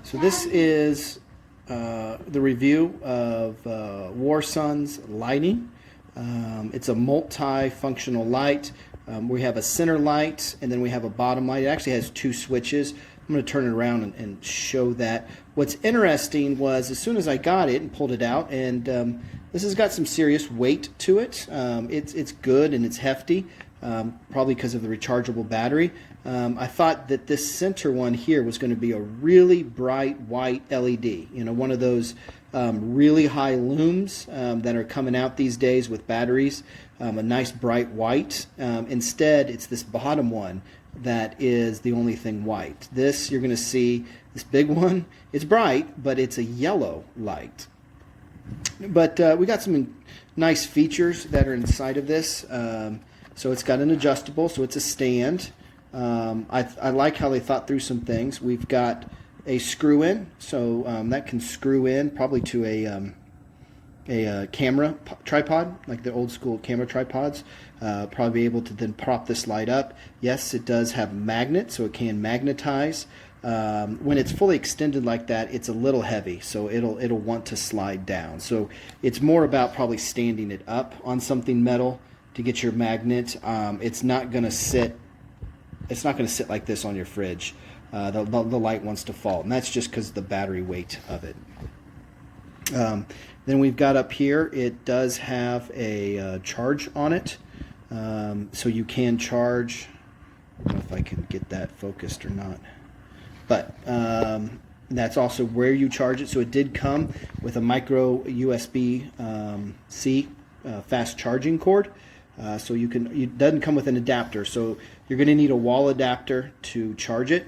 So this is the review of WARSUN's lighting. It's a multi-functional light. We have a center light and then we have a bottom light. It actually has two switches. I'm going to turn it around and show that. What's interesting was as soon as I got it and pulled it out, and this has got some serious weight to it. It's good and it's hefty, probably because of the rechargeable battery. I thought that this center one here was going to be a really bright white LED, you know, one of those really high looms that are coming out these days with batteries, a nice bright white. Instead, it's this bottom one that is the only thing white. This, you're going to see, this big one, it's bright, but it's a yellow light. But we got some nice features that are inside of this. So it's got an adjustable, so it's a stand. I like how they thought through some things. We've got a screw in, so that can screw in probably to a camera tripod, like the old school camera tripods. Probably be able to then prop this light up. Yes, it does have a magnet, so it can magnetize. When it's fully extended like that, it's a little heavy, so it'll want to slide down. So it's more about probably standing it up on something metal to get your magnet. It's not going to sit. It's not going to sit like this on your fridge. The light wants to fall, and that's just because of the battery weight of it. Then we've got up here, it does have a charge on it, so you can charge. I don't know if I can get that focused or not, but that's also where you charge it. So it did come with a micro USB-C fast charging cord. So it doesn't come with an adapter, so you're going to need a wall adapter to charge it,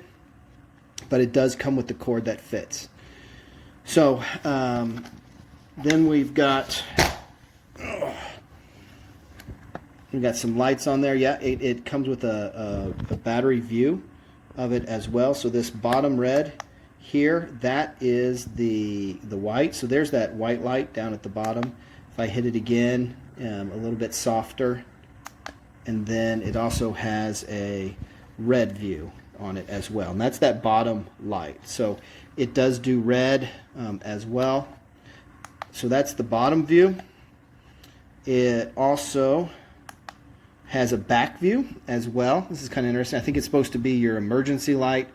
but it does come with the cord that fits. So then we've got some lights on there. Yeah, it comes with a battery view of it as well. So this bottom red here, that is the white. So there's that white light down at the bottom. If I hit it again, a little bit softer, and then it also has a red view on it as well, and that's that bottom light. So it does do red as well. So that's the bottom view. It also has a back view as well. This is kind of interesting. I think it's supposed to be your emergency light.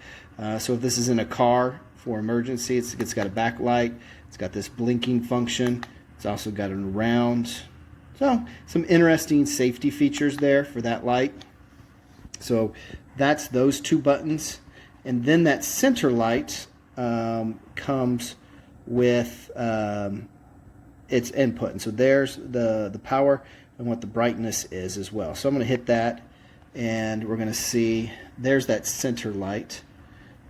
So if this is in a car for emergency, it's got a backlight. It's got this blinking function. It's also got an around. So some interesting safety features there for that light. So that's those two buttons. And then that center light comes with its input. And so there's the power and what the brightness is as well. So I'm going to hit that, and we're going to see there's that center light.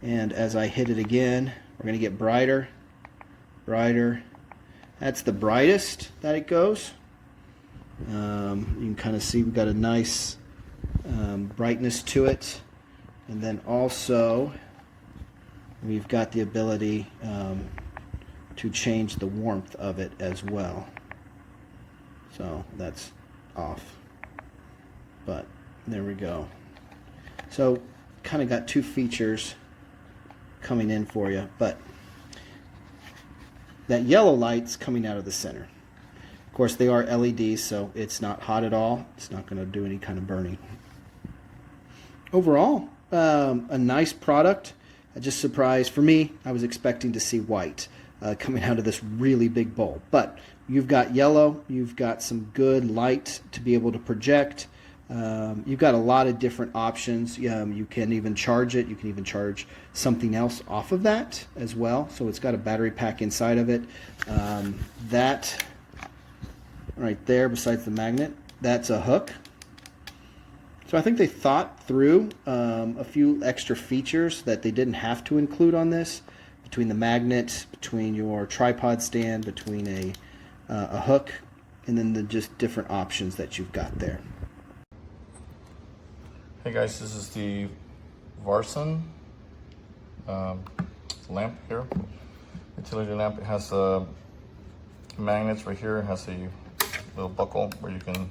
And as I hit it again, we're going to get brighter, brighter. That's the brightest that it goes. You can kind of see we've got a nice brightness to it, and then also we've got the ability to change the warmth of it as well. So that's off, but there we go. So kind of got two features coming in for you, but that yellow light's coming out of the center. Of course, they are LEDs, so it's not hot at all. It's not going to do any kind of burning. Overall, a nice product. Just surprised for me. I was expecting to see white coming out of this really big bowl, but you've got yellow. You've got some good light to be able to project. You've got a lot of different options. You can even charge it. You can even charge something else off of that as well. So it's got a battery pack inside of it. That right there, besides the magnet, that's a hook. So I think they thought through a few extra features that they didn't have to include on this, between the magnet, between your tripod stand, between a hook, and then the just different options that you've got there. Hey guys, this is the WARSUN lamp here, utility lamp. It has magnets right here. It has a little buckle where you can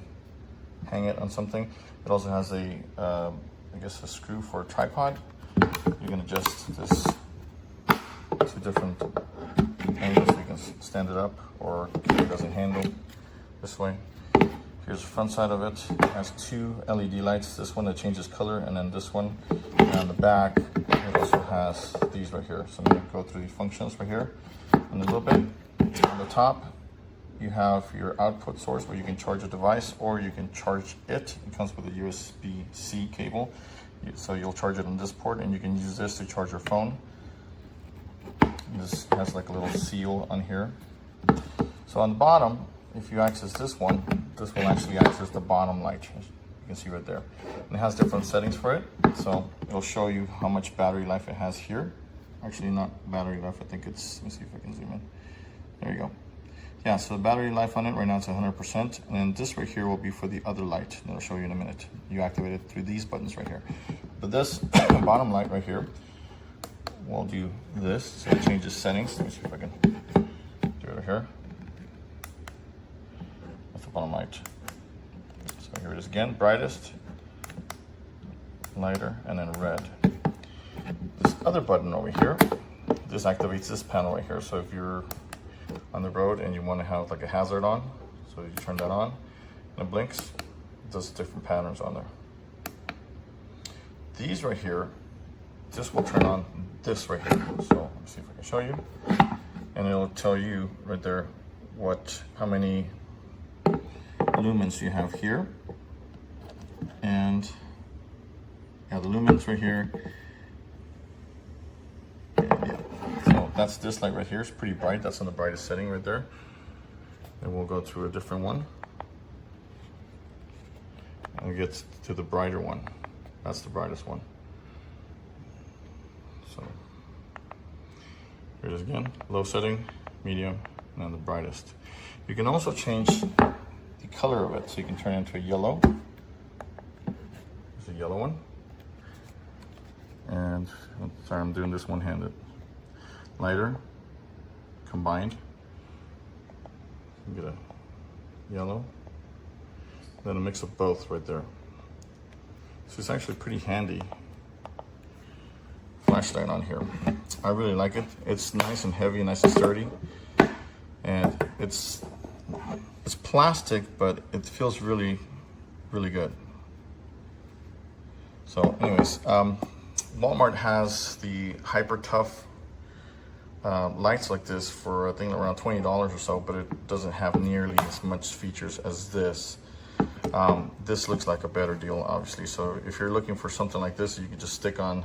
hang it on something. It also has a, I guess, a screw for a tripod. You can adjust this to different angles, so you can stand it up or keep it as a handle this way. Here's the front side of it. It has two LED lights, this one that changes color, and then this one. And on the back, it also has these right here. So I'm going to go through the functions right here in a little bit. On the top, you have your output source where you can charge a device or you can charge it. It comes with a USB-C cable. So you'll charge it on this port, and you can use this to charge your phone. This has like a little seal on here. So on the bottom, if you access this one, this will actually access the bottom light. You can see right there. And it has different settings for it. So it'll show you how much battery life it has here. Actually, not battery life. I think it's, let me see if I can zoom in. There you go. Yeah, so the battery life on it right now it's 100%. And then this right here will be for the other light. And I'll show you in a minute. You activate it through these buttons right here. But this bottom light right here will do this. So it changes settings. Let me see if I can do it right here. That's the bottom light. So here it is again, brightest, lighter, and then red. This other button over here, this activates this panel right here. So if you're on the road and you want to have like a hazard on, so you turn that on and it blinks, it does different patterns on there. These right here, this will turn on this right here. So let me see if I can show you, and it'll tell you right there how many lumens you have here, and yeah, the lumens right here. So that's this light right here. It's pretty bright. That's on the brightest setting right there. And we'll go to a different one and we get to the brighter one. That's the brightest one. So here it is again, low setting, medium, and then the brightest. You can also change the color of it, so you can turn it into a yellow. There's a yellow one. And sorry, I'm doing this one-handed. Lighter, combined. You get a yellow, then a mix of both right there. So it's actually pretty handy flashlight on here. I really like it. It's nice and heavy, nice and sturdy, and it's plastic, but it feels really, really good. So anyways, Walmart has the Hyper Tough lights like this for I think around $20 or so, but it doesn't have nearly as much features as this. This looks like a better deal, obviously. So if you're looking for something like this, you can just stick on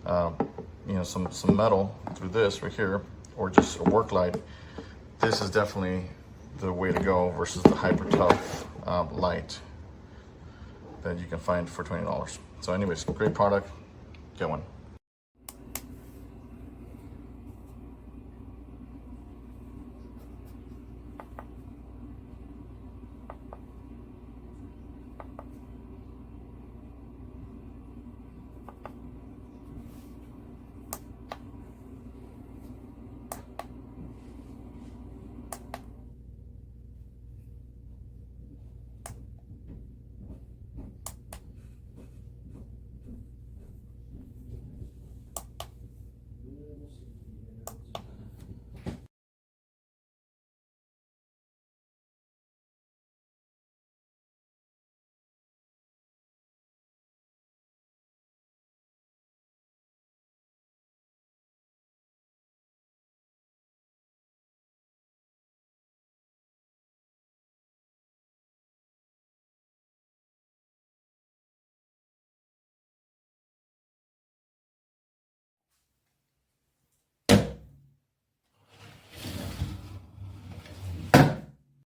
some metal through this right here, or just a work light. This is definitely the way to go versus the Hyper Tough light that you can find for $20. So anyways, great product, get one.